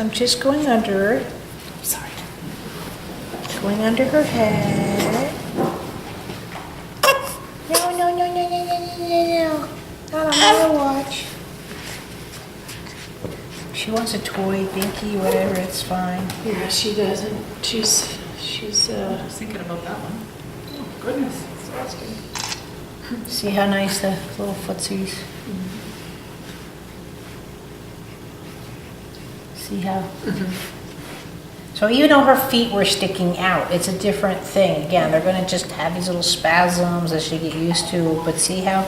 I'm just going under her. Sorry. Going under her head. No, no, no, no, no, no, no, no, no. Not on my watch. She wants a toy, binky, whatever, it's fine. Yeah, she doesn't. She's I was thinking about that one. Oh, goodness, exhausting. See how nice the little footsies? See how? So even though her feet were sticking out, it's a different thing. Again, they're gonna just have these little spasms as she get used to, but see how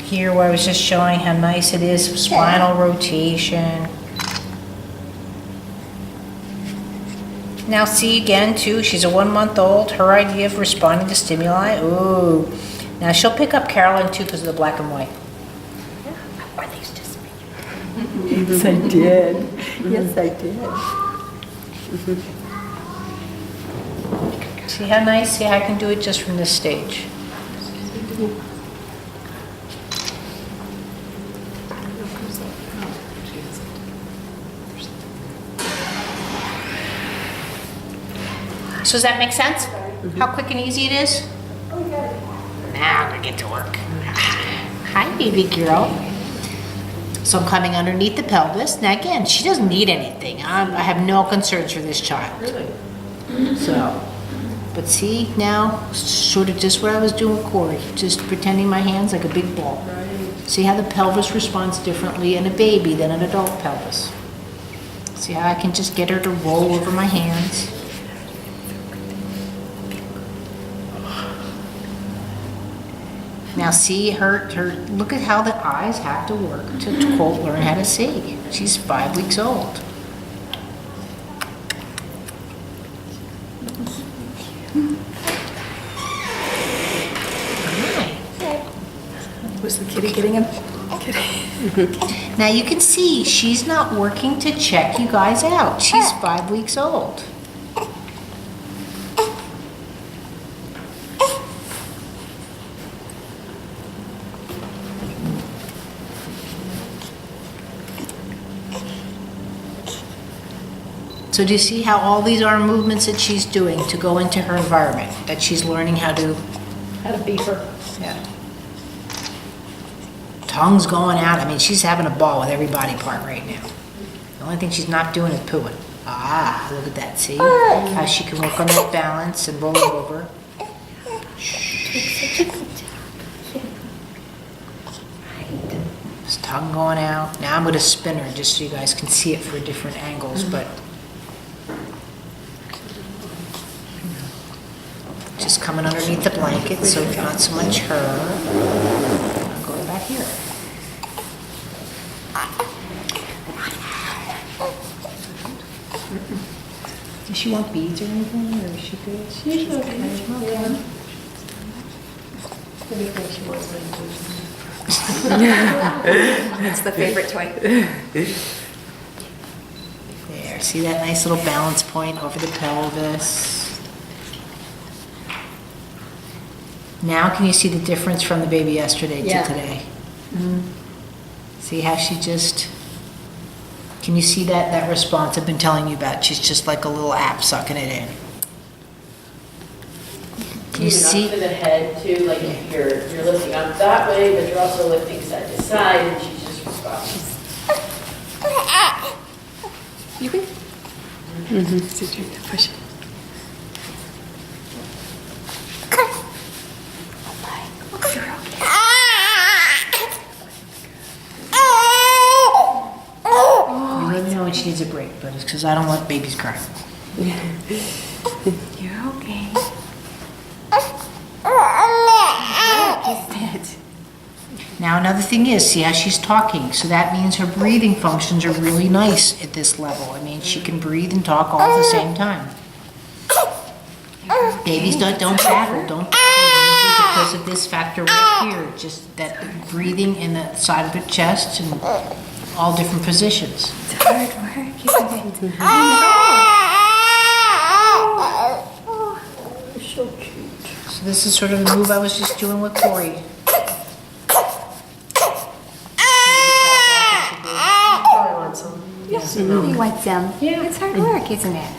here where I was just showing how nice it is, spinal rotation. Now see again too, she's a 1 month old, her idea of responding to stimuli, ooh. Now she'll pick up Carolyn too because of the black and white. Are these just me? Yes, I did. Yes, I did. See how nice? See how I can do it just from this stage. So does that make sense? How quick and easy it is? Now I'm gonna get to work. Hi, baby girl. So I'm coming underneath the pelvis. Now again, she doesn't need anything. I have no concerns for this child. Really? So, but see now, sort of just what I was doing with Corey, just pretending my hand's like a big ball. Right. See how the pelvis responds differently in a baby than an adult pelvis. See how I can just get her to roll over my hands. Now see her, look at how the eyes have to work to learn how to see. She's 5 weeks old. Was the kitty getting him? Now you can see she's not working to check you guys out. She's 5 weeks old. So do you see how all these are movements that she's doing to go into her environment, that she's learning how to, How to beat her. yeah. Tongue's going out. I mean, she's having a ball with every body part right now. The only thing she's not doing is pooing. Ah, look at that, see? How she can work on that balance and roll over. There's tongue going out. Now I'm gonna spin her just so you guys can see it for different angles, but just coming underneath the blanket, so not so much her. I'm going back here. Does she want beads or anything, or is she good? She's okay. Okay. It's the favorite toy. There, see that nice little balance point over the pelvis? Now can you see the difference from the baby yesterday to today? See how she just, can you see that response I've been telling you about? She's just like a little app sucking it in. Can you see? Up to the head too, like if you're lifting up that way, but you're also lifting side to side, and she's just responding. You can. So trying to push it. You let me know when she needs a break, but it's because I don't let babies cry. You're okay. Now another thing is, see how she's talking, so that means her breathing functions are really nice at this level. I mean, she can breathe and talk all at the same time. Babies don't babble, don't babble because of this factor right here, just that breathing in the side of her chest and all different positions. It's hard work, isn't it? So cute. So this is sort of the move I was just doing with Corey. Probably want some. Yes. You wipe them. Yeah. It's hard work, isn't it?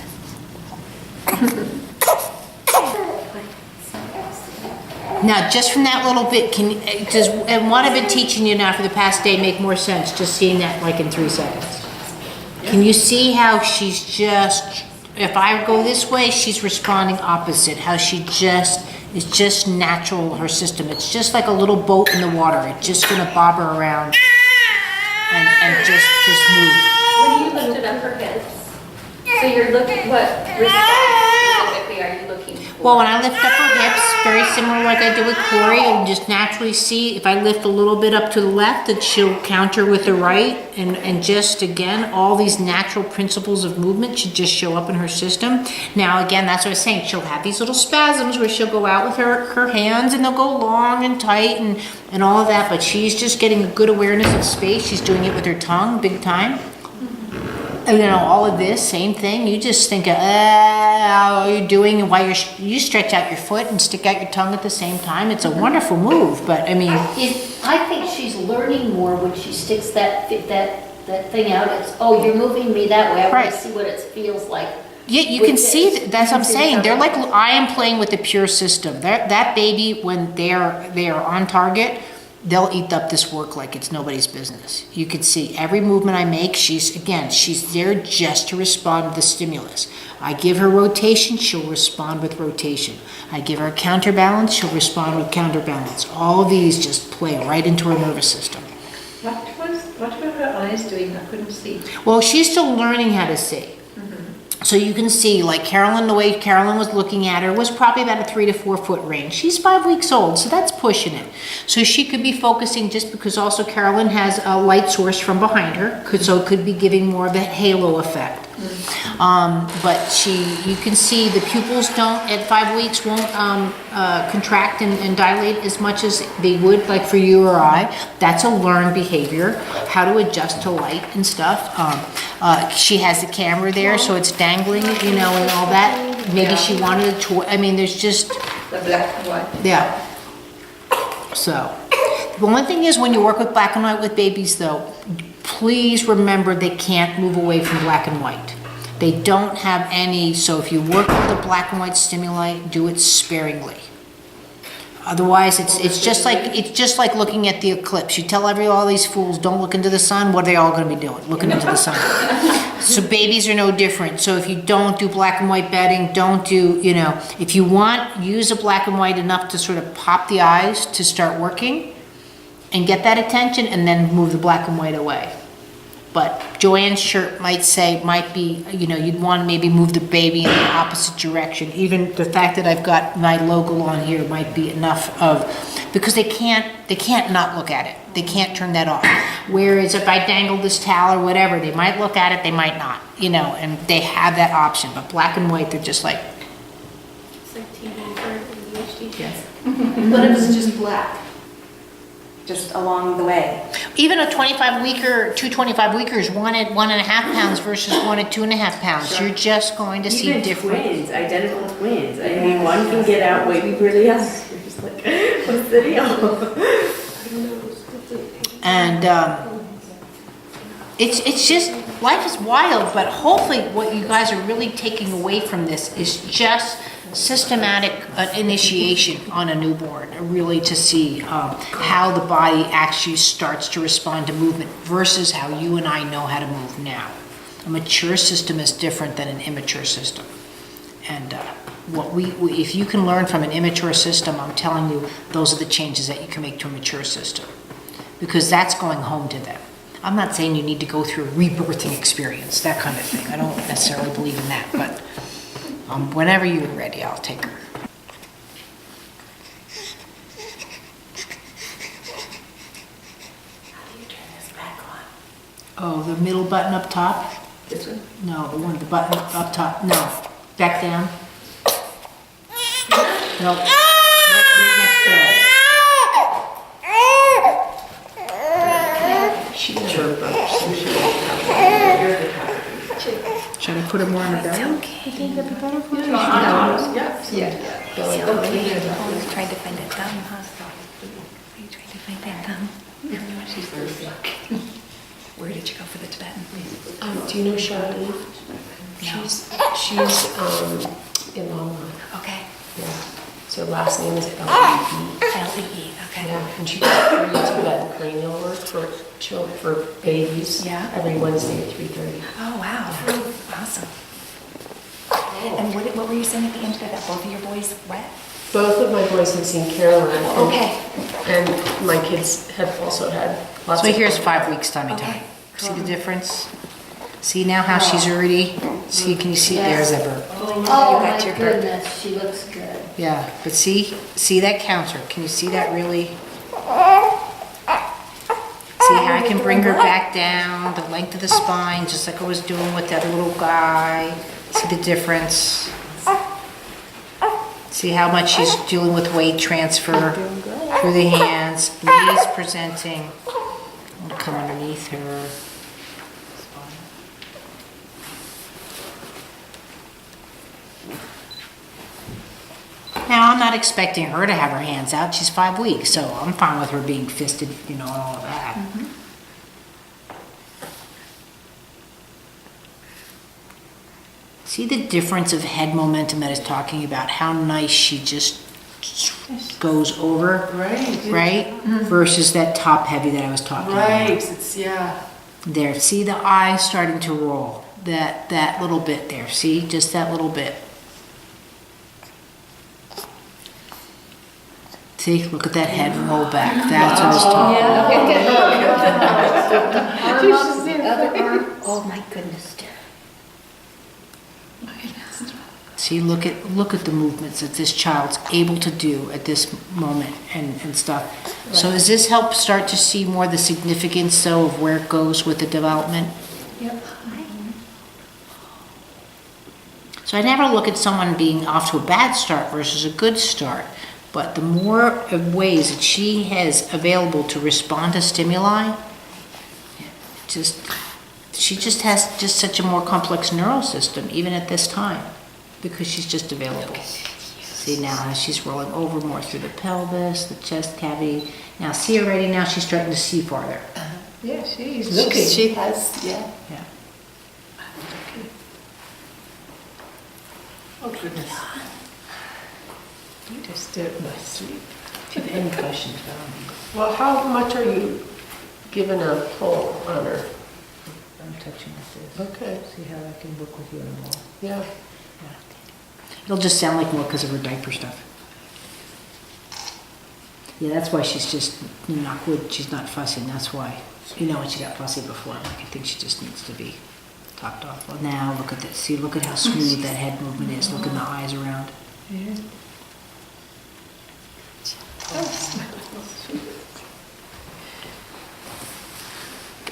Now, just from that little bit, and what I've been teaching you now for the past day make more sense, just seeing that like in 3 seconds? Can you see how she's just, if I go this way, she's responding opposite, how she just, it's just natural, her system. It's just like a little boat in the water. It's just gonna bob her around and just move. When you lifted up her hips, so you're looking, what response specifically are you looking for? Well, when I lift up her hips, very similar like I did with Corey, and just naturally see if I lift a little bit up to the left, that she'll counter with the right, and just again, all these natural principles of movement should just show up in her system. Now, again, that's what I was saying. She'll have these little spasms where she'll go out with her hands, and they'll go long and tight and all of that, but she's just getting a good awareness of space. She's doing it with her tongue, big time. And all of this, same thing. You just think, how are you doing? And while you stretch out your foot and stick out your tongue at the same time. It's a wonderful move, but I mean. I think she's learning more when she sticks that thing out. It's, oh, you're moving me that way. I want Right. to see what it feels like. Yeah, you can see, that's what I'm saying. They're like, I am playing with the pure system. That baby, when they are on target, they'll eat up this work like it's nobody's business. You can see every movement I make, she's there just to respond to the stimulus. I give her rotation, she'll respond with rotation. I give her counterbalance, she'll respond with counterbalance. All of these just play right into her nervous system. What were her eyes doing? I couldn't see. Well, she's still learning how to see. So you can see, like Carolyn, the way Carolyn was looking at her was probably about a 3 to 4 foot range. She's 5 weeks old, so that's pushing it. So she could be focusing, just because also Carolyn has a light source from behind her, so it could be giving more of a halo effect. But you can see the pupils at 5 weeks won't contract and dilate as much as they would like for you or I. That's a learned behavior, how to adjust to light and stuff. She has the camera there, so it's dangling, and all that. Maybe she wanted a toy. I mean, there's just. The black and white. Yeah. So, the one thing is, when you work with black and white with babies, though, please remember they can't move away from black and white. They don't have any, so if you work with a black and white stimuli, do it sparingly. Otherwise, it's just like looking at the eclipse. You tell all these fools, don't look into the sun. What are they all going to be doing? Looking into the sun. So babies are no different. So if you don't do black and white bedding, don't do, if you want, use a black and white enough to sort of pop the eyes to start working and get that attention, and then move the black and white away. But Joanne's shirt might be, you'd want to maybe move the baby in the opposite direction. Even the fact that I've got my logo on here might be enough because they can't not look at it. They can't turn that off. Whereas if I dangle this towel or whatever, they might look at it, they might not, and they have that option. But black and white, they're just like. It's like TV for ADHD. Yes. What if it's just black? Just along the way. Even a 25-weeker, 2 25-weekers, 1 at 1.5 pounds versus 1 at 2.5 pounds. Sure. You're just going to see different. Twins, identical twins. I mean, one can get out way before the other. You're just like, what's the deal? And it's just, life is wild, but hopefully what you guys are really taking away from this is just systematic initiation on a newborn, really to see how the body actually starts to respond to movement versus how you and I know how to move now. A mature system is different than an immature system. And if you can learn from an immature system, I'm telling you, those are the changes that you can make to a mature system. Because that's going home to them. I'm not saying you need to go through a rebirthing experience, that kind of thing. I don't necessarily believe in that, but whenever you're ready, I'll take her. How do you turn this back on? Oh, the middle button up top? This one? No, the button up top. No, back down. No, right next there. Should I put it more on the belly? Always tried to find a thumb, huh? You tried to find that thumb. She's very sick. Where did you go for the Tibetan? Do you know Charlene? She's in Longmont. Okay. Yeah. So last name is L-E-E. L-E-E, okay. Yeah, and she does free Tibetan cranial work for children, for babies. Yeah. Every Wednesday at 3:30. Oh, wow. Awesome. And what were you saying at the end of that? Both of your boys wet? Both of my boys have seen Caroline. Okay. And my kids have also had lots So of. here's 5 weeks tummy Okay. time. See the difference? See now how she's already, see, can you see, there's that burp. Oh, got my your burp. goodness, she looks good. Yeah, but see that counter, can you see that really? See how I can bring her back down, the length of the spine, just like I was doing with that little guy. See the difference? See how much she's dealing with weight transfer through the hands, knees presenting. I'm gonna come underneath her. Now, I'm not expecting her to have her hands out. She's 5 weeks, so I'm fine with her being fisted, and all of that. See the difference of head momentum that I was talking about? How nice she just goes over, right? Versus that top heavy that I was talking about. It's, yeah. There, see the eye starting to roll. That little bit there, see? Just that little bit. See, look at that head roll back. That's what I was talking about. Other arm. Oh, my goodness, dear. See, look at the movements that this child's able to do at this moment and stuff. So does this help start to see more the significance, though, of where it goes with the development? Yep. So I never look at someone being off to a bad start versus a good start. But the more of ways that she has available to respond to stimuli, she just has just such a more complex neural system, even at this time, because she's just available. See now how she's rolling over more through the pelvis, the chest cavity. Now see already, now she's starting to see farther. Yeah, she's looking. She has, yeah. Yeah. Oh, goodness. You just did my sleep. Any questions? Well, how much are you giving a pull on her? I'm touching with this. Okay. See how I can work with you on the wall? Yeah. It'll just sound like more because of her diaper stuff. Yeah, that's why she's just not good. She's not fussy, and that's why. You know when she got fussy before. Like, I think she just needs to be topped off. Well, now look at this. See, look at how smooth that head movement is. Look at the eyes around.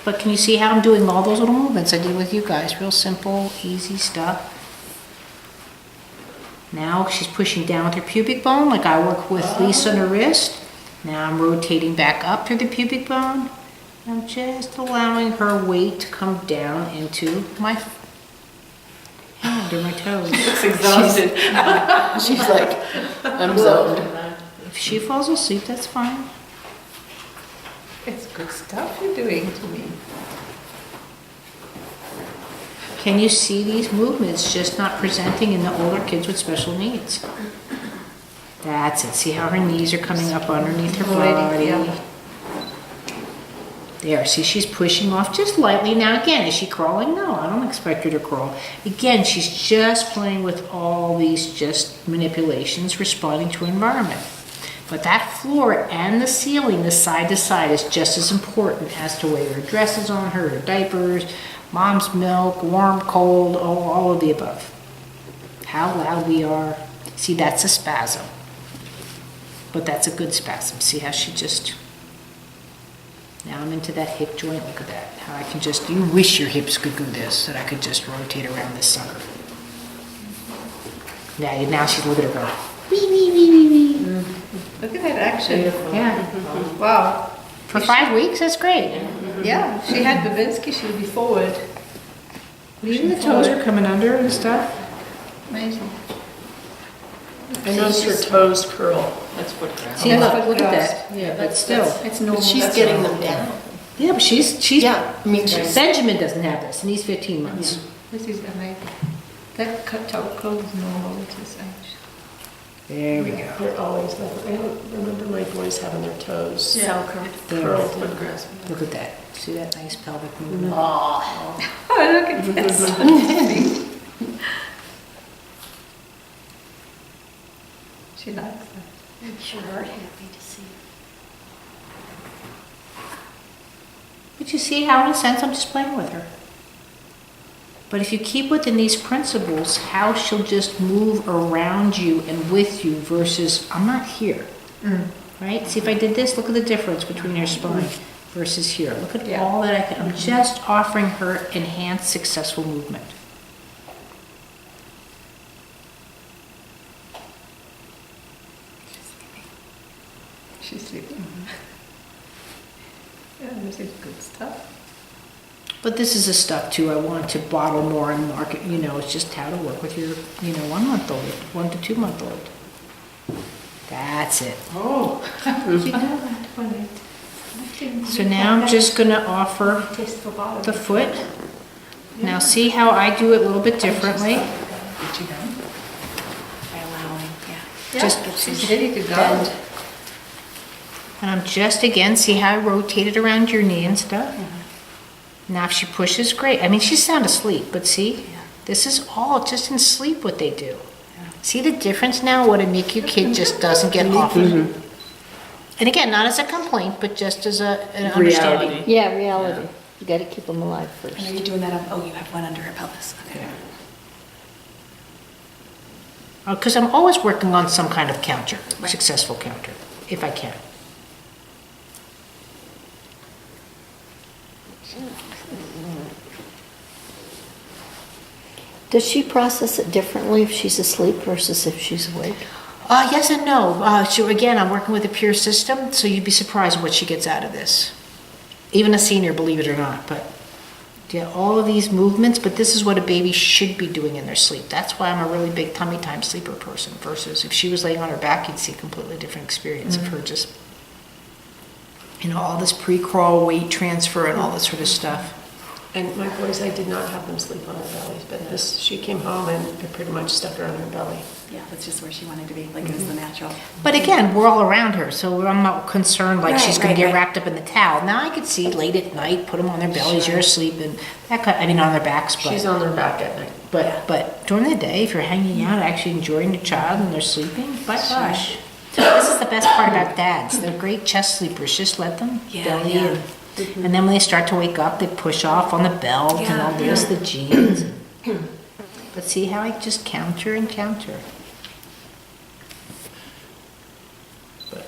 But can you see how I'm doing all those little movements I did with you guys? Real simple, easy stuff. Now she's pushing down with her pubic bone, like I work with Lisa on her wrist. Now I'm rotating back up through the pubic bone. I'm just allowing her weight to come down into my hand or my toes. She's exhausted. She's like, I'm zoned. If she falls asleep, that's fine. It's good stuff you're doing to me. Can you see these movements just not presenting in the older kids with special needs? That's it. See how her knees are coming up underneath her body? Yeah. There, see she's pushing off just lightly. Now again, is she crawling? No, I don't expect her to crawl. Again, she's just playing with all these just manipulations, responding to environment. But that floor and the ceiling, the side to side, is just as important as to whether her dress is on her diapers, mom's milk, warm, cold, all of the above. How loud we are. See, that's a spasm. But that's a good spasm. See how she just... Now I'm into that hip joint. Look at that. How I can just... You wish your hips could do this, that I could just rotate around this sucker. Now she's looking at her go. Wee, wee, wee, wee, wee. Look at that action. Yeah. Wow. For 5 weeks, that's great. Yeah, if she had Babinski, she would be forward. Even the toes are coming under and stuff. Amazing. I noticed her toes curl. See, look at that. Yeah, but still. It's normal. But she's getting them down. Yeah, but she's, Yeah, I mean, Benjamin doesn't have this, and he's 15 months. This is amazing. That toe code is normal, it is actually. There we go. they're always, like, I don't remember my boys having their toes So curved. curled. Look at that. See that nice pelvic movement? Oh. Oh, look at this. She likes that. I'm sure happy to see. But you see how, in a sense, I'm just playing with her. But if you keep within these principles, how she'll just move around you and with you versus, I'm not here. Right? See, if I did this, look at the difference between her spine versus here. Look at all that I can, I'm just offering her enhanced, successful movement. She's sleeping. Yeah, this is good stuff. But this is the stuff too, I want to bottle more and market, it's just how to work with your, 1 month old, 1 to 2 month old. That's it. Oh. So now I'm just gonna offer the foot. Now see how I do it a little bit differently. By allowing, yeah. Just She's ready to go. bend. And I'm just, again, see how I rotate it around your knee and stuff? Now if she pushes, great. I mean, she's sound asleep, but see? This is all just in sleep what they do. See the difference now, what a NICU kid just doesn't get offered? And again, not as a complaint, but just as an understanding. Reality. Yeah, reality. You gotta keep them alive first. And are you doing that on, you have one under her pelvis, okay. Because I'm always working on some kind of counter, successful counter, if I can. Does she process it differently if she's asleep versus if she's awake? Yes and no. So again, I'm working with a pure system, so you'd be surprised what she gets out of this. Even a senior, believe it or not, but yeah, all of these movements, but this is what a baby should be doing in their sleep. That's why I'm a really big tummy time sleeper person versus if she was laying on her back, you'd see a completely different experience of her just, all this pre-crawl weight transfer and all this sort of stuff. And my boys, I did not have them sleep on their bellies, but she came home and I pretty much stuck her on her belly. Yeah, that's just where she wanted to be, like it was the natural. But again, we're all around her, so I'm not concerned like she's going to get right. wrapped up in the towel. Now I could see late at night, put them on their bellies, you're asleep, and on their backs. But, She's on their back at night. but during the day, if you're hanging out, actually enjoying your child and they're sleeping, by gosh. This is the best part about dads. They're great chest sleepers. Just let them belly in. And then when they start to wake up, they push off on the belt and all this, the jeans. But see how I just counter and counter. But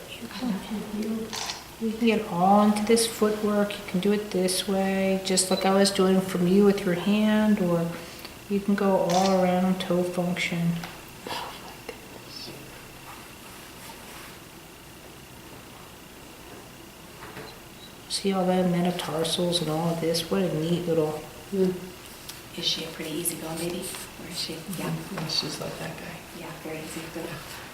you can get all into this footwork. You can do it this way, just like I was doing from you with your hand, or you can go all around toe function. See all the metatarsals and all of this? What a neat little... Is she a pretty easygoing baby? Or is she? Yeah, Yeah, she's like that guy. yeah, very easygoing.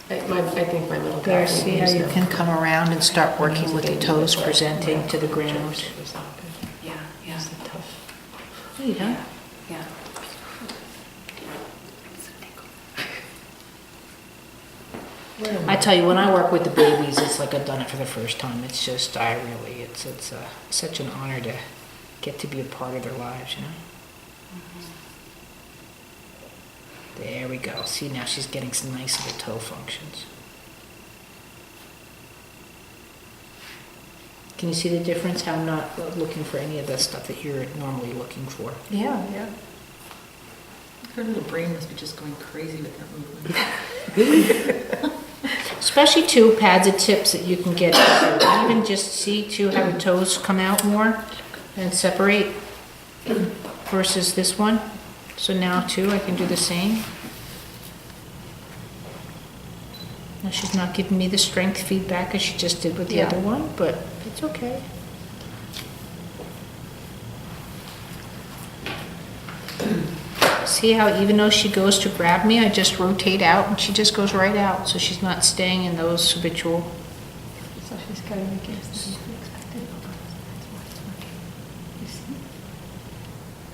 I think my little guy. There, see how you can come around and start working with the toes presenting to the ground. Yeah, yeah. It's tough. Neat, huh? Yeah. I tell you, when I work with the babies, it's like I've done it for the first time. It's just, it's such an honor to get to be a part of their lives, There we go. See, now she's getting some nice little toe functions. Can you see the difference? How I'm not looking for any of the stuff that you're normally looking for. Yeah, yeah. Her little brain must be just going crazy with that movement. Especially too, pads of tips that you can get into. Even just see too how the toes come out more and separate versus this one. So now too, I can do the same. Now she's not giving me the strength feedback as she just did with the other one, but it's okay. See how even though she goes to grab me, I just rotate out and she just goes right out. So she's not staying in those habitual. So she's cutting against the expected.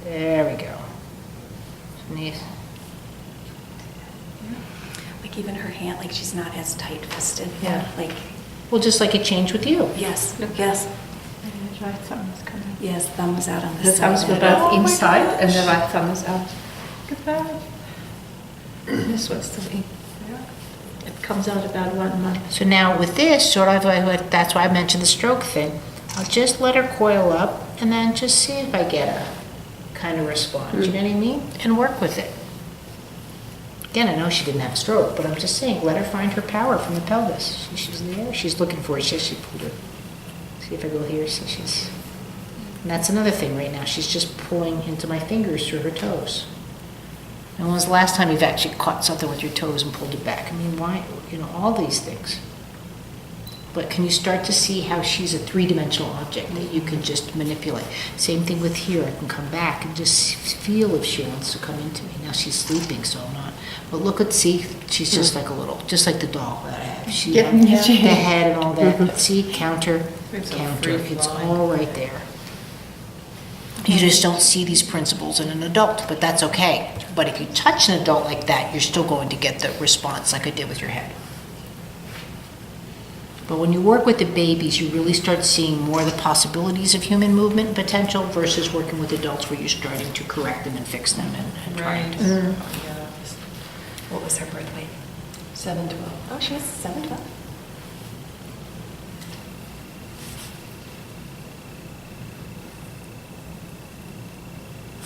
There we go. Nice. Like even her hand, like she's not as tight fisted. Yeah. Like, Well, just like it changed with you. yes, yes, Right thumb is coming. yes, thumb was out on The this thumbs side. were both Oh my inside and the gosh. right thumb is out. Look at that. This was to me. It comes out about 1 month. So now with this, sort of, that's why I mentioned the stroke thing. I'll just let her coil up and then just see if I get a kind of response, you know what I mean? And work with it. Again, I know she didn't have a stroke, but I'm just saying, let her find her power from the pelvis. She's there, she's looking for it, she pulled it. See if I go here, see she's, and that's another thing right now, she's just pulling into my fingers through her toes. And when was the last time you've actually caught something with your toes and pulled it back? I mean, why, all these things. But can you start to see how she's a three-dimensional object that you can just manipulate? Same thing with here, I can come back and just feel if she wants to come into me. Now she's sleeping, so I'm not. But look at, see, she's just like a little, just like the doll that I have. She Yeah. had the head and all that, but see, counter, It's a counter, free it's flowing. all right there. You just don't see these principles in an adult, but that's okay. But if you touch an adult like that, you're still going to get the response like I did with your head. But when you work with the babies, you really start seeing more of the possibilities of human movement potential versus working with adults where you're starting to correct them and fix them and trying Right. to. Yeah. What was her birth weight? 7/12. Oh, she was 7'12".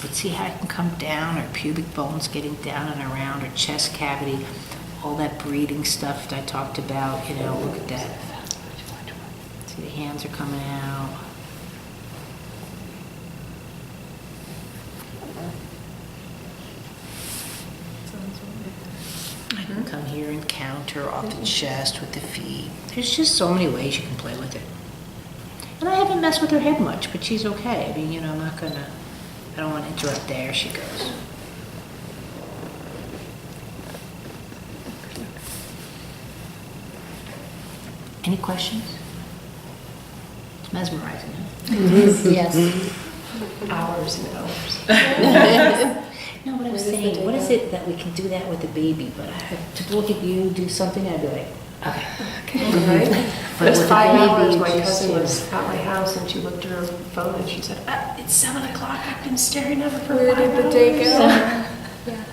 But see how I can come down, her pubic bones getting down and around, her chest cavity, all that breathing stuff that I talked about, look at that. See, the hands are coming out. I can come here and counter off the chest with the feet. There's just so many ways you can play with it. And I haven't messed with her head much, but she's okay. I mean, I'm not gonna, I don't want to interrupt. There she goes. Any questions? It's mesmerizing, huh? Yes. Hours and hours. No, but I'm saying, what is it that we can do that with the baby? But to look at you do something, I'd be like, okay. Right? But It was with the 5 baby, hours. it My just cousin is- was at my house and she looked at her phone and she said, it's 7 o'clock. I've been staring at her for Where 5 did the hours." day go? Yeah,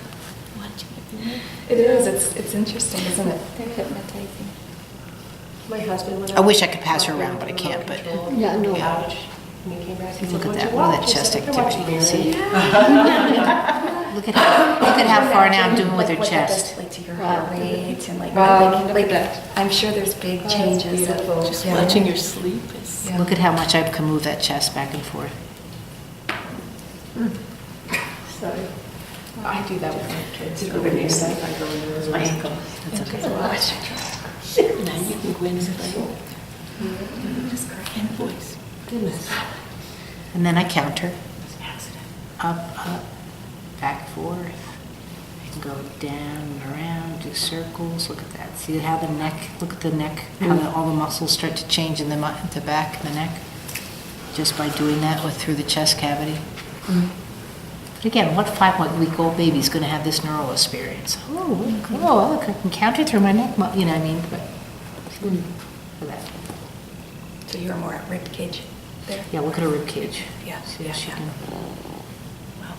It is, it's interesting, isn't it? they're hypnotizing. My husband went I out wish I could pass her walking around, but I with a can't, but- remote control Yeah, no. couch, and he came back, he said, Look at "What'd that, you look at that watch?" I chest said, "I watched activity. Mary." See? Look at how far now I'm doing with her Like what that does, chest. like to your Wow. heart rate and like, Wow, look like, at that. I'm sure there's big changes. that- beautiful. Just Yeah. watching your sleep is. Yeah. Look at how much I can move that chest back and forth. Sorry. I do that with my kids. It's really exciting. I go in there as My well. ankle. That's okay. Now you can go in and play. And voice. Goodness. And then I counter. Up, back, forth. I can go down and around, do circles. Look at that. See how the neck, look at the neck, how all the muscles start to change in the back and the neck? Just by doing that through the chest cavity. But again, what 5-week-old baby is going to have this neural experience? Oh, look, I can counter through my neck, you know what I mean? But, look at that. So you're more at rib cage there? Yeah, look at her rib cage. Yeah, See yeah, if she yeah. can. Wow.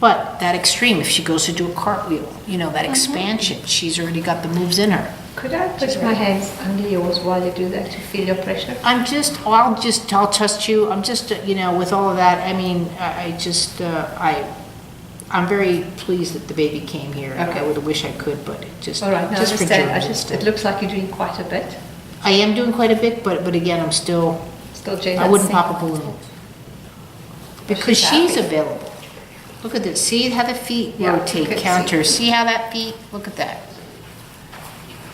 But that extreme, if she goes to do a cartwheel, that expansion, she's already got the moves in her. Could I put my hands under yours while you do that to feel your pressure? I'll trust you. I'm just, with all of that, I mean, I'm very pleased that the baby came here. I Okay. would wish I could, but it just, All right, now I just for understand. Joe. It looks like you're doing quite a bit. I am doing quite a bit, but again, I'm still, Still, Jane. I wouldn't pop a balloon. Because she's available. Look at this. See how the feet Yeah, rotate, good. counter. See how that feet, look at that.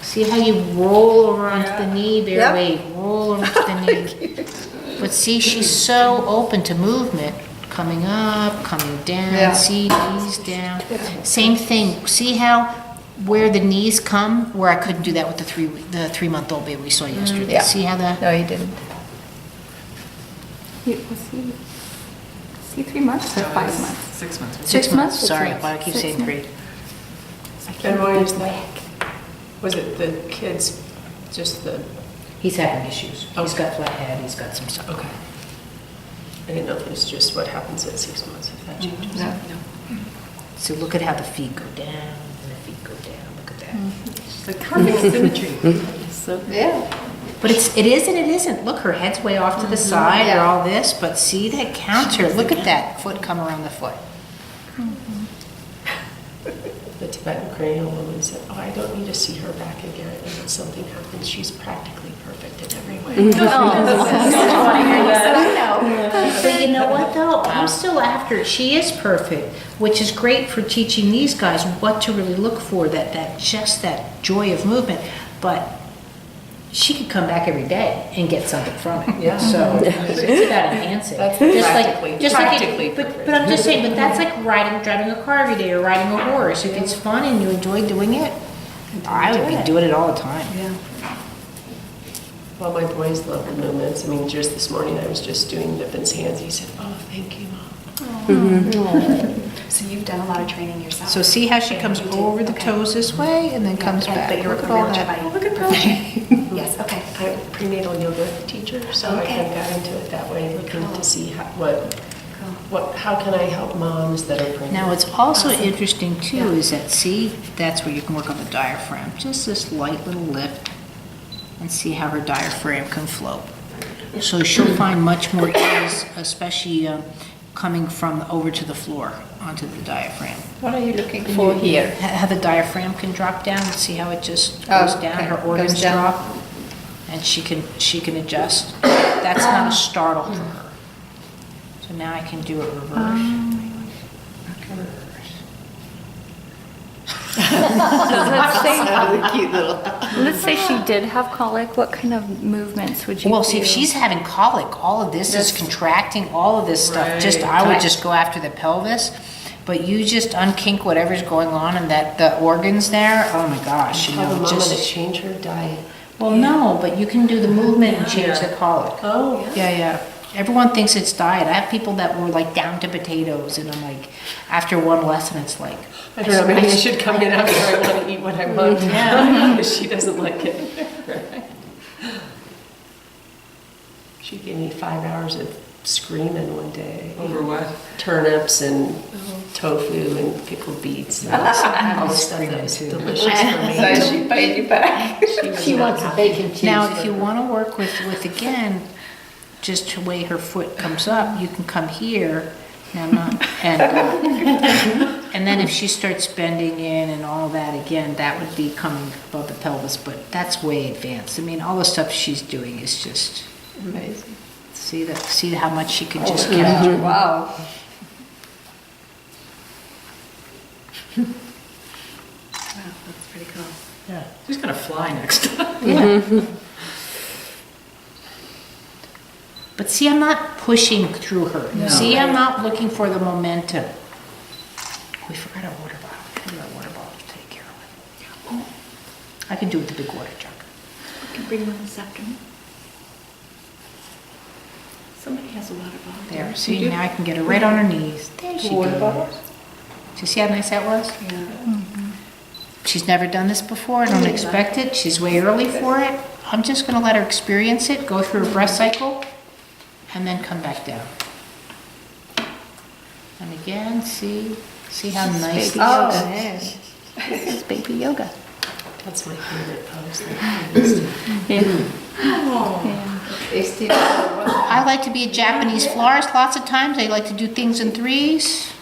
See how you roll over onto the knee, bear Yep. weight, roll over onto the knee. But see, she's so open to movement, coming up, coming down, Yeah. see, knees down. Same thing. See how where the knees come, where I couldn't do that with the 3-month-old baby we saw yesterday. Yeah. See how that? No, you didn't. Was he 3 months or 5 months? 6 months. 6 months, Six sorry, months. why do I keep 6 saying months. 3? And why is that? Was it the kids, just the, He's having issues. He's Okay. got flat head, he's got some stuff. okay. I didn't know if it was just what happens at 6 months, if that changes. No. So look at how the feet go down, and the feet go down, look at that. It's like perfect symmetry. So Yeah. But it is and it isn't. Look, her head's way off to the side or all this, but see, that counts her. Look at that foot come around the foot. The Tibetan cranial woman said, oh, I don't need to see her back again, and if something happens, she's practically perfect in every way. But you know what though? I'm still after it. She is perfect, which is great for teaching these guys what to really look for, that joy of movement. But she could come back every day and get something from it. Yeah. So it's about enhancing. That's Just practically but perfect. I'm just saying, but that's like driving a car every day or riding a horse. If it's fun and you enjoy doing it, I would be doing it all the time. Well, my boys love the movements. I mean, just this morning, I was just doing Nippin's hands. He said, oh, thank you, Mom. So you've done a lot of training yourself. So see how she comes You did. over the Okay. toes this way and then comes Yeah, back. But you're Look a at all real that. Jedi. Look at that. Yes, okay. I'm a prenatal yoga teacher, so I Okay. kind of got into it that way, looking Cool. to see how, Cool. how can I help moms that are pregnant? Now, what's also Awesome. interesting too Yeah. is that, see, that's where you can work on the diaphragm. Just this light little lift and see how her diaphragm can float. So she'll find much more ease, especially coming from over to the floor onto the diaphragm. What are you looking for here? How the diaphragm can drop down, see how it just Oh, goes down, okay. her Goes organs down. drop, and she can adjust. That's not a startle for her. So now I can do it reverse. Let's say she did have colic, what kind of movements would you do? Well, see, if she's having colic, all of this is contracting, all of this stuff, just, I would just go after the pelvis, but you just unkink whatever's going on in the organs there, oh my gosh, you Tell the know, mama to just, change her diet. well, no, but you can do the movement and change the colic. Oh, Yeah. Everyone thinks it's diet. I have people that were like down to potatoes, and I'm like, after one lesson, it's like, I don't know, maybe I should come in after I want to eat what I want. Yeah. Because she doesn't like it. She gave me 5 hours of screaming one day. over what? Turnips and tofu and pickled beets. And all the stuff that was delicious for me. So she paid you back. She wants a bacon cheeseburger. now, if you want to work with again, just the way her foot comes up, you can come here, now not, and then if she starts bending in and all that again, that would be coming above the pelvis, but that's way advanced. I mean, all the stuff she's doing is just, Amazing. see how much she can just capture. Wow. That's pretty cool. Yeah. She's gonna fly next time. But see, I'm not pushing through her. No. See, I'm not looking for the momentum. We forgot our water bottle. We got a water bottle to take care of it. I can do it with the big water jug. I can bring one this afternoon. Somebody has a water bottle. There, see, now I can get her right on her knees. There she goes. Do you see how nice that was? She's never done this before, I don't expect it, she's way early for it. I'm just gonna let her experience it, go through her breath cycle, and then come back down. And again, see how nice. Baby Oh, yoga. yes. This is baby yoga. That's my favorite pose. Yeah. It's still, I like to be a Japanese florist lots of times, I like to do things in threes.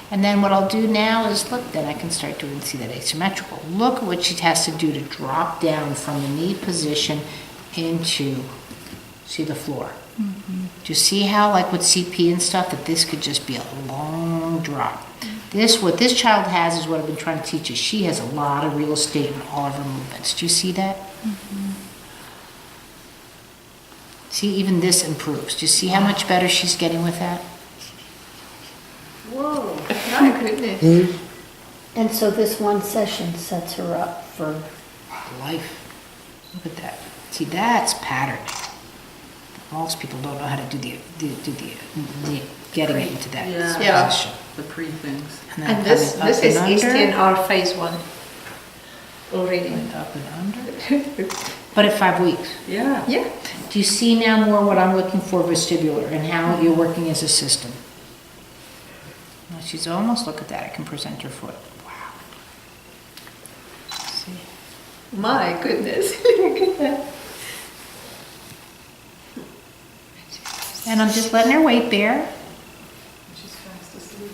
And then what I'll do now is, look, then I can start doing, see that asymmetrical. Look at what she has to do to drop down from the knee position into, see the floor. Do you see how, like with CP and stuff, that this could just be a long drop? What this child has is what I've been trying to teach her. She has a lot of real estate in all of her movements. Do you see that? See, even this improves. Do you see how much better she's getting with that? my goodness. And so this one session sets her up for, Life. Look at that. See, that's patterning. most people don't know how to do the getting it into that Yeah. position. The pre-things. then And this coming up is and easy under, in our phase 1 already. and up and under. But at 5 weeks. Yeah. Yeah. Do you see now more what I'm looking for vestibular and how you're working as a system? Now she's almost, look at that, I can present her foot. Wow. See? My goodness, look at that. And I'm just letting her weight bear. She's fast asleep.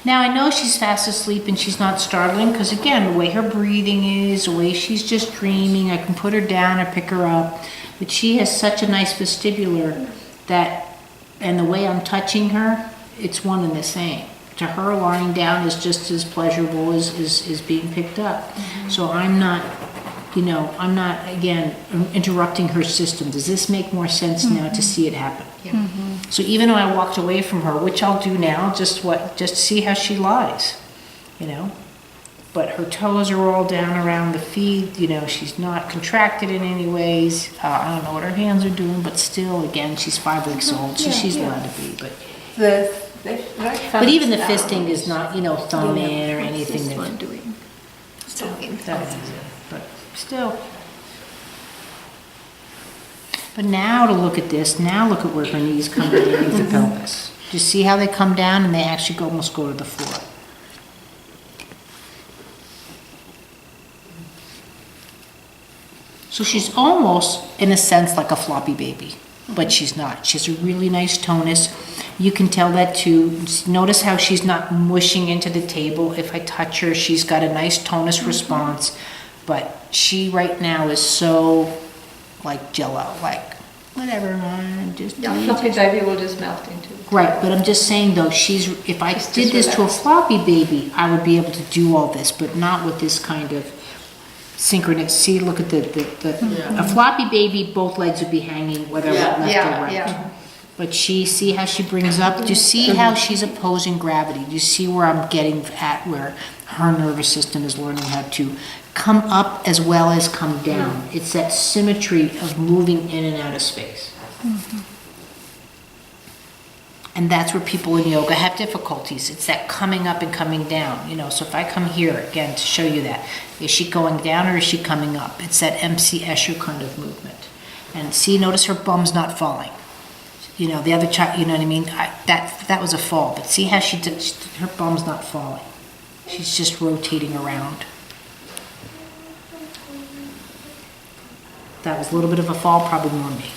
Now I know she's fast asleep and she's not startling because again, the way her breathing is, the way she's just dreaming, I can put her down or pick her up. But she has such a nice vestibular that, and the way I'm touching her, it's one and the same. To her, lying down is just as pleasurable as being picked up. So I'm not, I'm not, again, interrupting her system. Does this make more sense now to see it happen? So even though I walked away from her, which I'll do now, just see how she lies, But her toes are all down around the feet, she's not contracted in any ways. I don't know what her hands are doing, but still, again, she's 5 weeks old, so she's allowed to be. But even the fisting is not, thumb in or anything. This one doing? But still. But now to look at this, now look at where her knees come underneath the pelvis. Do you see how they come down and they actually almost go to the floor? So she's almost, in a sense, like a floppy baby, but she's not. She has a really nice tonus. You can tell that too. Notice how she's not mushing into the table. If I touch her, she's got a nice tonus response, but she right now is so like jello, like whatever, man, just Yeah, floppy baby will just melt into it. right. But I'm just saying though, if I did this to a floppy baby, I would be able to do all this, but not with this kind of synchronous. See, look at a floppy baby, both legs would be hanging, whether left or right. Yeah. But see how she brings up? Do you see how she's opposing gravity? Do you see where I'm getting at, where her nervous system is learning how to come up as well as come down? It's that symmetry of moving in and out of space. And that's where people in yoga have difficulties. It's that coming up and coming down. So if I come here, again, to show you that, is she going down or is she coming up? It's that MC Escher kind of movement. And see, notice her bum's not falling. The other child, you know what I mean? That was a fall, but see how her bum's not falling. She's just rotating around. That was a little bit of a fall, probably more me.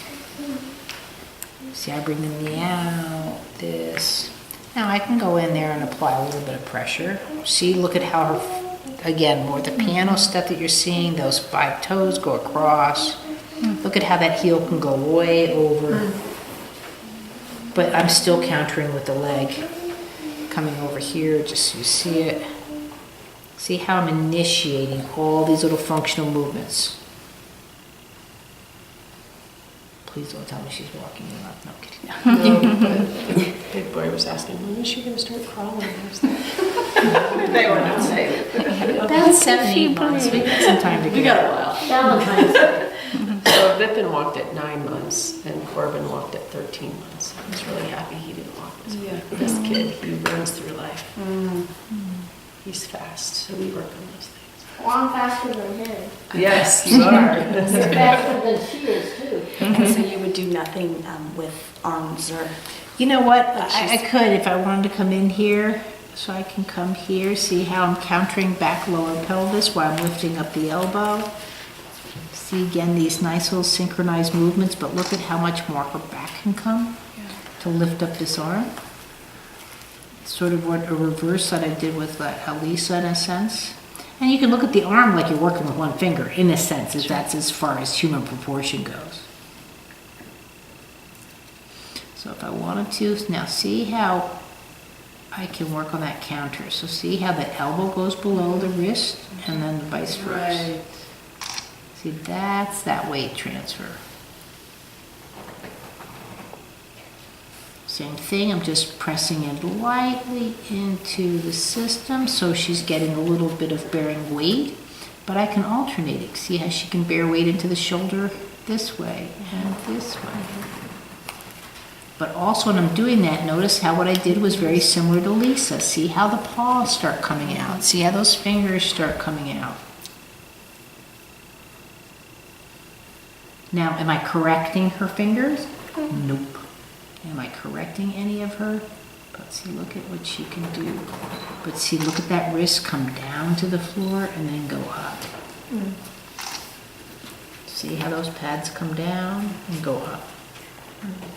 See, I bring the knee out, this. Now I can go in there and apply a little bit of pressure. See, look at how her, again, more the piano step that you're seeing, those 5 toes go across. Look at how that heel can go way over. But I'm still countering with the leg coming over here, just so you see it. See how I'm initiating all these little functional movements. Please don't tell me she's walking in up. No, I'm kidding. No, but Big Boy was asking, when is she going to start crawling? I was like, They were not safe. About 7, 8 months. We got some time to We got a while. Valentine's Day. So Vipin walked at 9 months and Corbin walked at 13 months. I was really happy he didn't walk this quick. This kid, he runs through life. He's fast, so we work on those things. Well, I'm faster than him. Yes, you are. You're faster than she is too. And so you would do nothing with arms or? You know what? I could if I wanted to come in here. So I can come here, see how I'm countering back lower pelvis while I'm lifting up the elbow. See again these nice little synchronized movements, but look at how much more her back can come to lift up this arm. Sort of what a reverse that I did with Elisa in a sense. And you can look at the arm like you're working with one finger in a sense, if that's as far as human proportion goes. So if I wanted to, now see how I can work on that counter. So see how the elbow goes below the wrist and then the vice versa. Right. See, that's that weight transfer. Same thing, I'm just pressing it lightly into the system so she's getting a little bit of bearing weight, but I can alternate it. See how she can bear weight into the shoulder this way and this way. But also when I'm doing that, notice how what I did was very similar to Lisa. See how the paws start coming out. See how those fingers start coming out. Now, am I correcting her fingers? Nope. Am I correcting any of her? But see, look at what she can do. But see, look at that wrist come down to the floor and then go up. See how those pads come down and go up.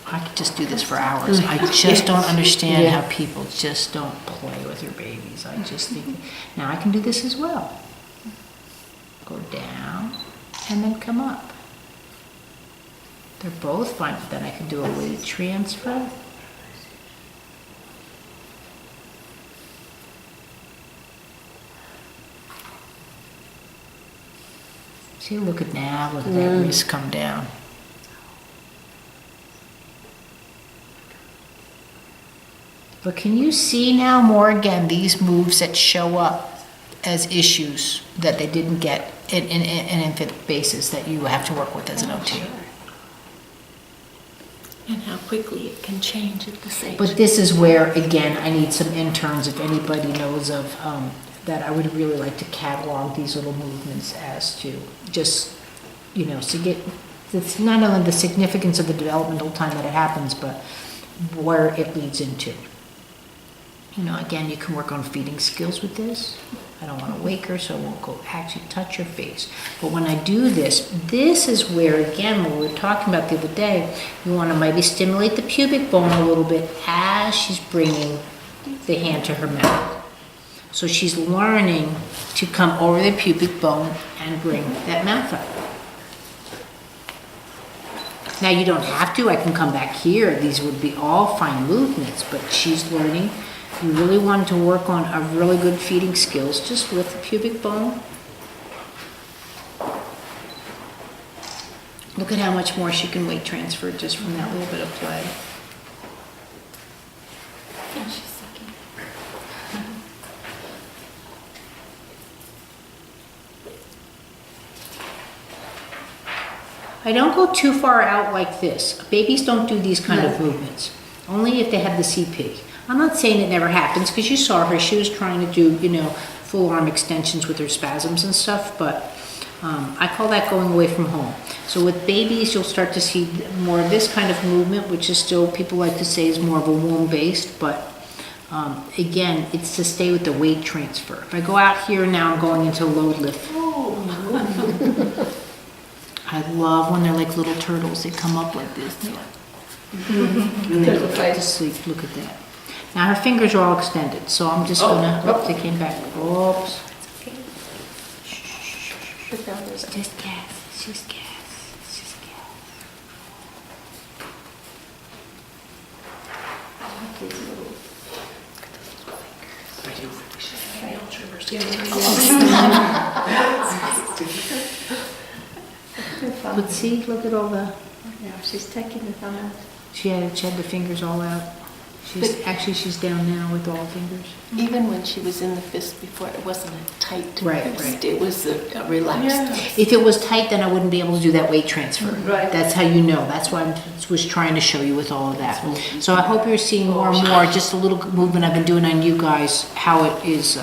I could just do this for hours. I just don't understand how people just don't play with their babies. I just think, now I can do this as well. Go down and then come up. They're both fine, but then I can do a weight transfer. See, look at now, look at that wrist come down. But can you see now more again these moves that show up as issues that they didn't get in infant basis that you have to work with as an OT? And how quickly it can change at this age. But this is where, again, I need some interns, if anybody knows of, that I would really like to catalog these little movements as to just, you know, so get, it's not only the significance of the developmental time that it happens, but where it leads into. You know, again, you can work on feeding skills with this. I don't want to wake her, so I won't go actually touch her face. But when I do this, this is where, again, what we were talking about the other day, you want to maybe stimulate the pubic bone a little bit as she's bringing the hand to her mouth. So she's learning to come over the pubic bone and bring that mouth up. Now you don't have to, I can come back here. These would be all fine movements, but she's learning. You really want to work on a really good feeding skills just with the pubic bone. Look at how much more she can weight transfer just from that little bit of play. Yeah, she's sucking. I don't go too far out like this. Babies don't do these kind of movements, only if they have the CP. I'm not saying it never happens, because you saw her, she was trying to do, you know, full arm extensions with her spasms and stuff, but I call that going away from home. So with babies, you'll start to see more of this kind of movement, which is still, people like to say is more of a womb-based, but again, it's to stay with the weight transfer. If I go out here now, I'm going into load lift. I love when they're like little turtles, they come up like this. And they go back to sleep, look at that. Now her fingers are all extended, so I'm just gonna, oops, they came back, oops. It's just gas, it's just gas, it's just gas. But see, look at all the, Yeah, she's taking the thumb out. she had the fingers all out. She's down now with all fingers. Even when she was in the fist before, it wasn't a tight Right, fist. right. It was a relaxed. If it was tight, then I wouldn't be able to do that weight transfer. Right. That's how you know. That's why I was trying to show you with all of that. So I hope you're seeing more and more, just a little movement I've been doing on you guys, how it is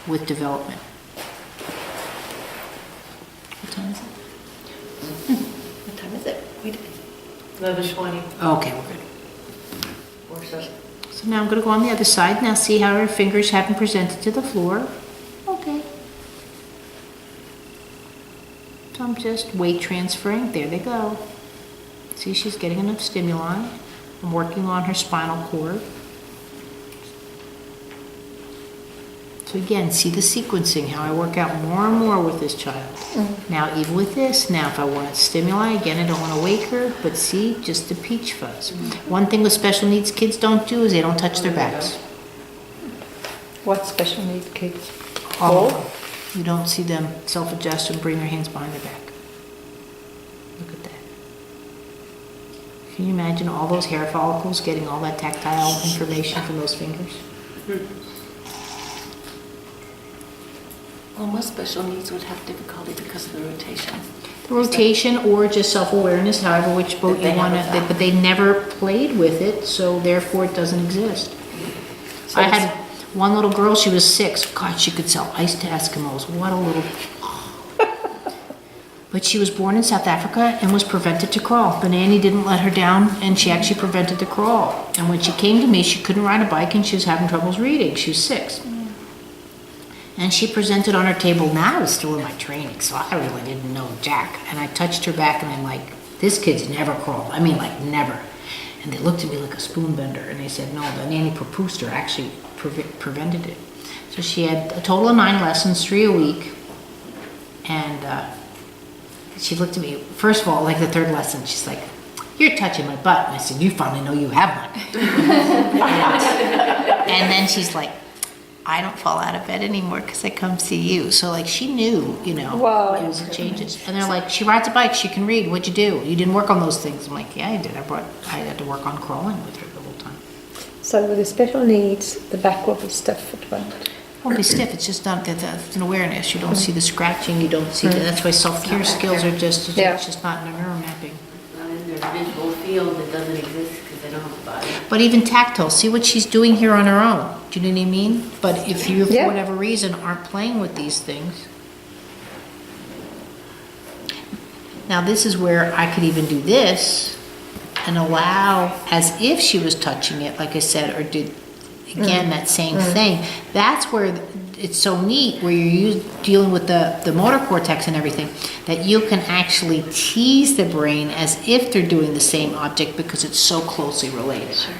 with development. What time is it? What time is it? Wait a minute. 11:20 Okay, we're good. or so. So now I'm going to go on the other side. Now see how her fingers haven't presented to the floor. Okay. So I'm just weight transferring. There they go. See, she's getting enough stimuli. I'm working on her spinal cord. So again, see the sequencing, how I work out more and more with this child. Now even with this, now if I want stimuli, again, I don't want to wake her, but see, just the peach fuzz. One thing with special needs kids don't do is they don't touch their backs. What special needs kids? All of them. You don't see them self-adjust and bring their hands behind their back. Look at that. Can you imagine all those hair follicles getting all that tactile information from those fingers? Well, most special needs would have difficulty because of the rotation. Rotation or just self-awareness, however which boat you want to, but they never played with it, so therefore it doesn't exist. I had one little girl, she was 6. God, she could sell ice to Eskimos. What a little... But she was born in South Africa and was prevented to crawl. The nanny didn't let her down, and she actually prevented the crawl. And when she came to me, she couldn't ride a bike and she was having troubles reading. She was 6. And she presented on her table. Now I was still in my training, so I really didn't know jack. And I touched her back and I'm like, this kid's never crawled. I mean, like never. And they looked at me like a spoon bender and they said, no, the nanny proposed her actually prevented it. So she had a total of 9 lessons, 3 a week. And she looked at me, first of all, like the 3rd lesson, she's like, you're touching my butt. And I said, you finally know you have one. And then she's like, I don't fall out of bed anymore because I come see you. So like she knew, you know, it was the changes. And they're like, she rides a bike, she can read. What'd you do? You didn't work on those things. I'm like, yeah, I did. I had to work on crawling with her the whole time. So with the special needs, the back will be stiff at one. It won't be stiff. It's just not that it's an awareness. You don't see the scratching. You don't see that's why self-care skills are just, it's just not in their neural mapping. Not in their visual field, it doesn't exist because they don't have a body. But even tactile, see what she's doing here on her own. Do you know what I mean? But if you, for whatever reason, aren't playing with these things. Now this is where I could even do this and allow as if she was touching it, like I said, or did, again, that same thing. That's where it's so neat, where you're dealing with the motor cortex and everything, that you can actually tease the brain as if they're doing the same object because it's so closely related. Sure.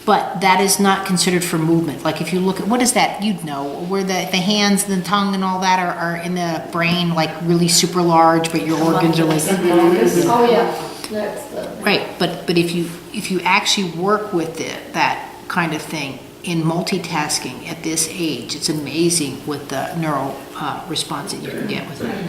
But that is not considered for movement. Like if you look at, what is that? You'd know, where the hands, the tongue and all that are in the brain, like really super large, but your organs are like... Oh, yeah. That's the... Right, but if you actually work with it, that kind of thing, in multitasking at this age, it's amazing with the neural response that you can get with that.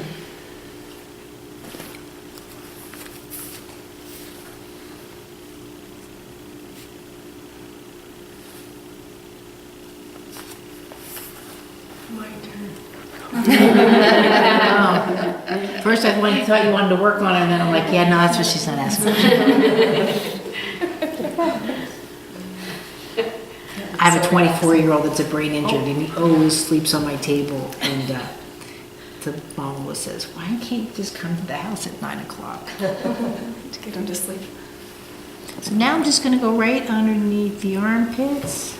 First I thought you wanted to work on her, and then I'm like, yeah, no, that's what she's not asking. I have a 24-year-old that's a brain injured, and he always sleeps on my table, and the mom always says, why can't you just come to the house at 9 o'clock? To get him to sleep. So now I'm just gonna go right underneath the armpits.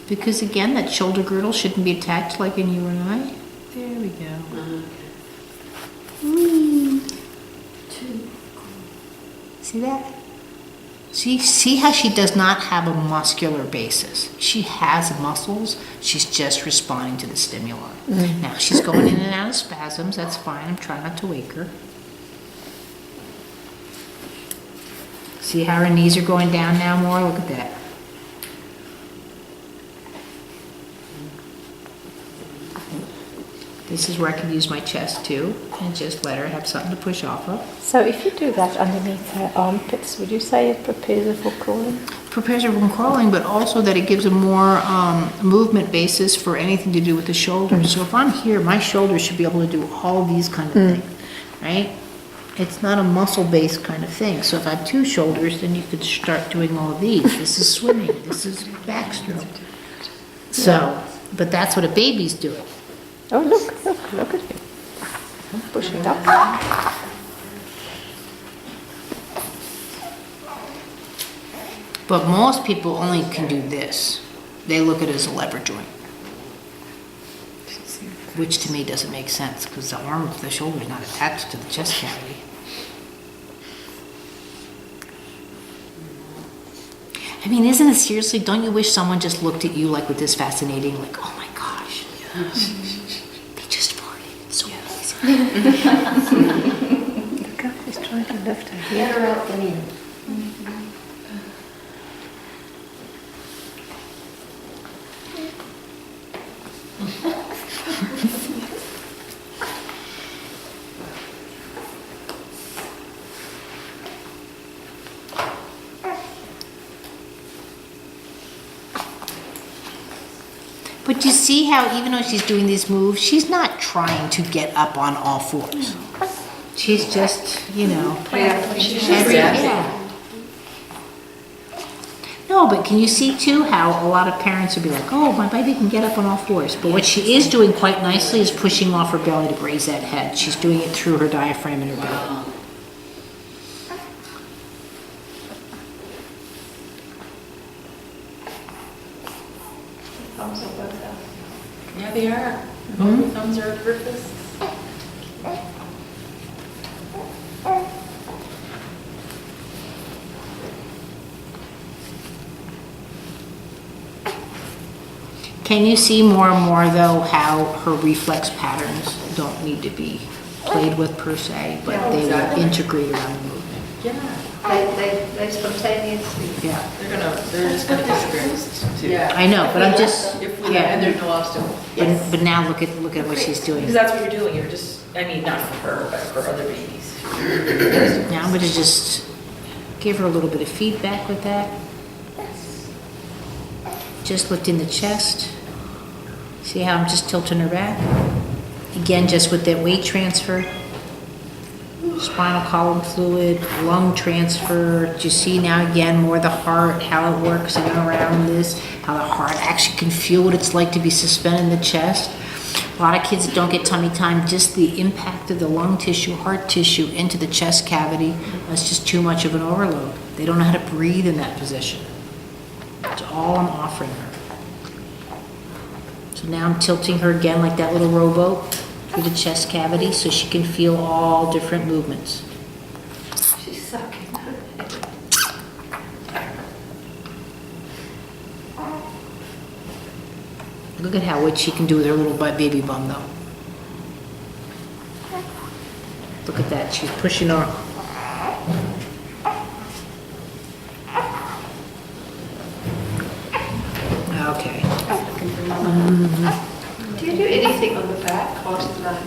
Because again, that shoulder girdle shouldn't be attached like in you and I. There we go. See that? See how she does not have a muscular basis. She has muscles, she's just responding to the stimuli. Now she's going in and out of spasms, that's fine, I'm trying not to wake her. See how her knees are going down now more? Look at that. This is where I can use my chest too, and just let her have something to push off of. So if you do that underneath her armpits, would you say it prepares her for crawling? Prepares her from crawling, but also that it gives a more movement basis for anything to do with the shoulders. So if I'm here, my shoulders should be able to do all these kind of things, right? It's not a muscle-based kind of thing. So if I have 2 shoulders, then you could start doing all of these. This is swimming, this is backstroke. So, but that's what a baby's doing. Oh, look at him. I'm pushing up. But most people only can do this. They look at it as a lever joint. Which to me doesn't make sense because the arm of the shoulder is not attached to the chest cavity. I mean, isn't it seriously, don't you wish someone just looked at you like with this fascinating, like, oh my gosh. They just farted. It's so amazing. Look up, he's trying to lift her. Get her out and in. But But you see how even though she's doing these moves, she's not trying to get up on all fours. She's just, yeah. No, but can you see too how a lot of parents would be like, oh, my baby can get up on all fours. But what she is doing quite nicely is pushing off her belly to raise that head. She's doing it through her diaphragm and her belly. Yeah, they are. Both the thumbs are over fists. Can you see more and more though how her reflex patterns don't need to be played with per se, but they will integrate around the movement? Yeah. They spontaneously. Yeah, They're just gonna experience too. Yeah. I know, but I'm just, If, And yeah. there's no obstacle. But now look at what she's doing. Because that's what you're doing, you're just, I mean, not for her, but for other babies. Now I'm gonna just give her a little bit of feedback with that. Just lifting the chest. See how I'm just tilting her back? Again, just with that weight transfer. Spinal column fluid, lung transfer. Do you see now again more the heart, how it works in and around this, how the heart actually can feel what it's like to be suspended in the chest. A lot of kids that don't get tummy time, just the impact of the lung tissue, heart tissue into the chest cavity, that's just too much of an overload. They don't know how to breathe in that position. That's all I'm offering her. So now I'm tilting her again like that little rowboat through the chest cavity so she can feel all different movements. She's sucking. Look at what she can do with her little baby bum though. Look at that, she's pushing off. Okay. Do you do anything on the back or no?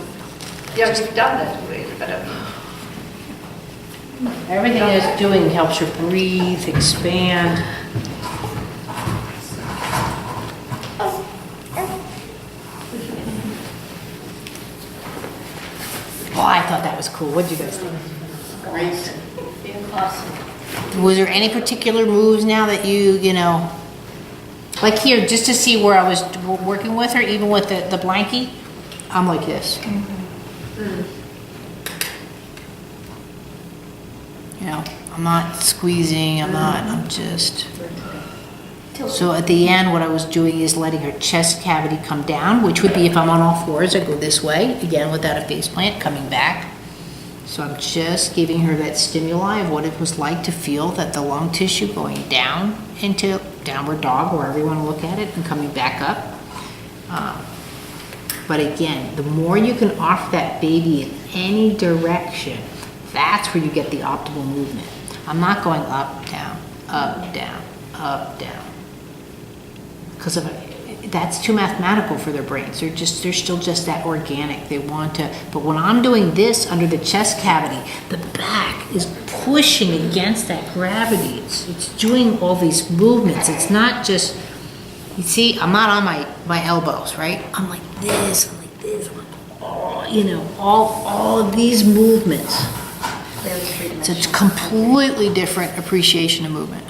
Yeah, you've done that already, but Everything it's doing helps her breathe, expand. Well, I thought that was cool. What did you guys think? great. Awesome. Was there any particular moves now that you know, like here, just to see where I was working with her, even with the blankie, I'm like this. You know, I'm not squeezing, I'm just. So at the end, what I was doing is letting her chest cavity come down, which would be if I'm on all fours, I go this way, again without a face plant, coming back. So I'm just giving her that stimuli of what it was like to feel that the lung tissue going down into downward dog, wherever you want to look at it, and coming back up. But again, the more you can offer that baby in any direction, that's where you get the optimal movement. I'm not going up, down, up, down, up, down. Because that's too mathematical for their brains. They're still just that organic. They want to, but when I'm doing this under the chest cavity, the back is pushing against that gravity. It's doing all these movements. It's not just, you see, I'm not on my elbows, right? I'm like this, I'm like this, I'm like, all of these movements. So it's completely different appreciation of movement.